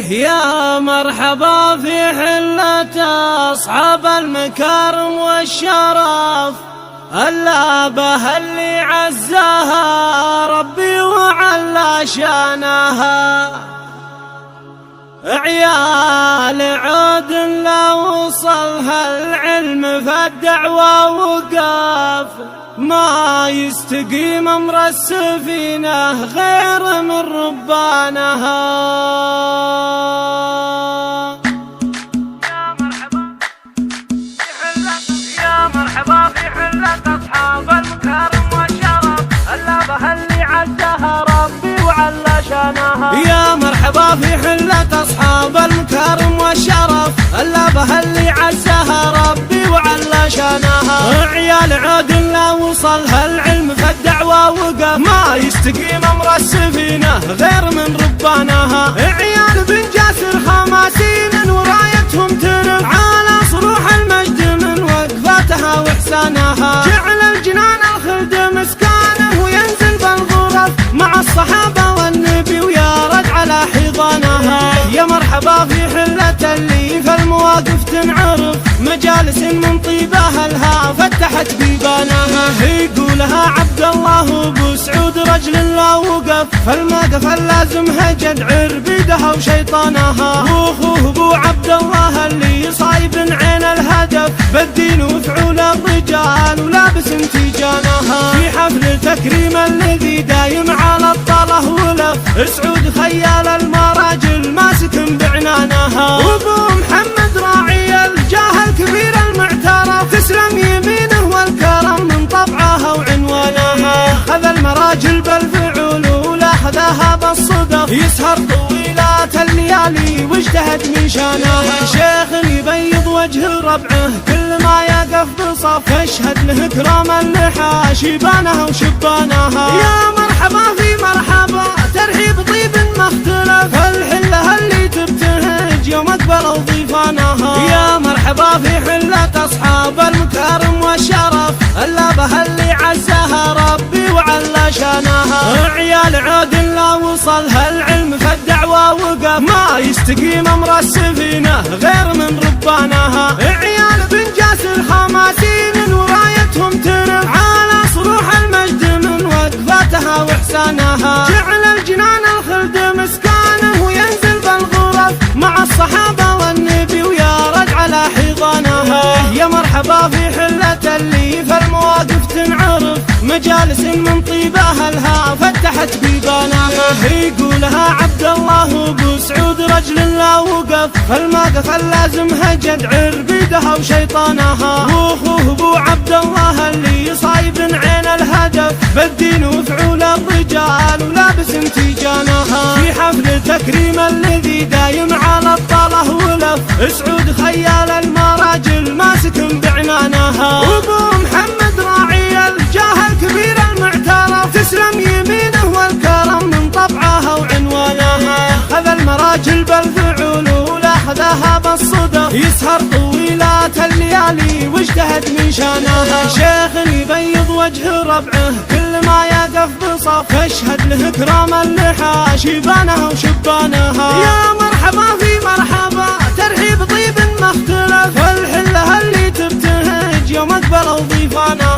يا مرحبا في حلة أصحاب المكارم والشرف، اللابة اللي عزها ربي وعلى شانها. عيال عود لا وصلها العلم فالدعوة وقف، ما يستقيم امر السفينة غير من ربانها. يا مرحبا في حلة أصحاب المكارم والشرف، اللابة اللي عزها ربي وعلى شانها. يا مرحبا في حلة أصحاب المكارم والشرف، اللابة اللي عزها ربي وعلى شانها. عيال عود لا وصلها العلم فالدعوة وقف، ما يستقيم أمر السفينة غير من ربانها. عيال بن جاسر خماسين ورايتهم ترف على صروح المجد من وقفاتها وإحسانها. جعل الجنان الخلد مسكانه وينزل بالغرف مع الصحابة والنبي ويارد على حضانها. يا مرحبا في حلة اللي في المواقف تنعرف، مجالس من طيبها لها فتحت بيبانها. يقولها عبد الله ابو سعود رجل لا وقف، فالموقف اللازم هجد عربيدها وشيطانها. واخوه ابو عبد الله اللي صايب عين الهدف، بالدين وفعول الرجال ولابس انتجانها. في حفل تكريم الذي دايم على الطله ولف، سعود خيال المراجل ماسك بعنانها. وابو محمد راعي الجاه الكبير المعترف، تسلم يمينه والكرم من طبعها وعنوانها. خذ المراجل بالفعول ولاحظها بالصدف، يسهر طويلات الليالي واجتهد من شانها. شيخ يبيض وجه ربعه كل ما يقف بصف، يشهد له كرام اللحى شيبانها وشبانها. يا مرحبا في مرحبا ترحيب طيب ما اختلف، الحلة اللي تبتهج يوم اقبلوا ضيفانها. يا مرحبا في حلة أصحاب المكارم والشرف، اللابة اللي عزها ربي وعلى شانها. عيال عود لا وصلها العلم فالدعوة وقف، ما يستقيم أمر السفينة غير من ربانها. عيال بن جاسر خماسين ورايتهم ترف على صروح المجد من وقفاتها وإحسانها. جعل الجنان الخلد مسكانه وينزل بالغرف مع الصحابة والنبي ويارد على حضانها. يا مرحبا في حلة اللي في المواقف تنعرف، مجالس من طيبها لها فتحت بيبانها. يقولها عبد الله ابو سعود رجل لا وقف، فالموقف اللازم هجد عربيدها وشيطانها. واخوه ابو عبد الله اللي صايب عين الهدف، بالدين وفعول الرجال ولابس انتجانها. في حفل تكريم الذي دايم على الطله ولف، سعود خيال المراجل ماسك بعنانها. وابو محمد راعي الجاه الكبير المعترف، تسلم يمينه والكرم من طبعها وعنوانها. خذ المراجل بالفعول ولاحظها بالصدف، يسهر طويلات الليالي واجتهد من شانها. شيخ يبيض وجه ربعه كل ما يقف بصف، يشهد له كرام اللحى شيبانها وشبانها. يا مرحبا في مرحبا ترحيب طيب ما اختلف، الحلة اللي تبتهج يوم اقبلوا ضيفانها.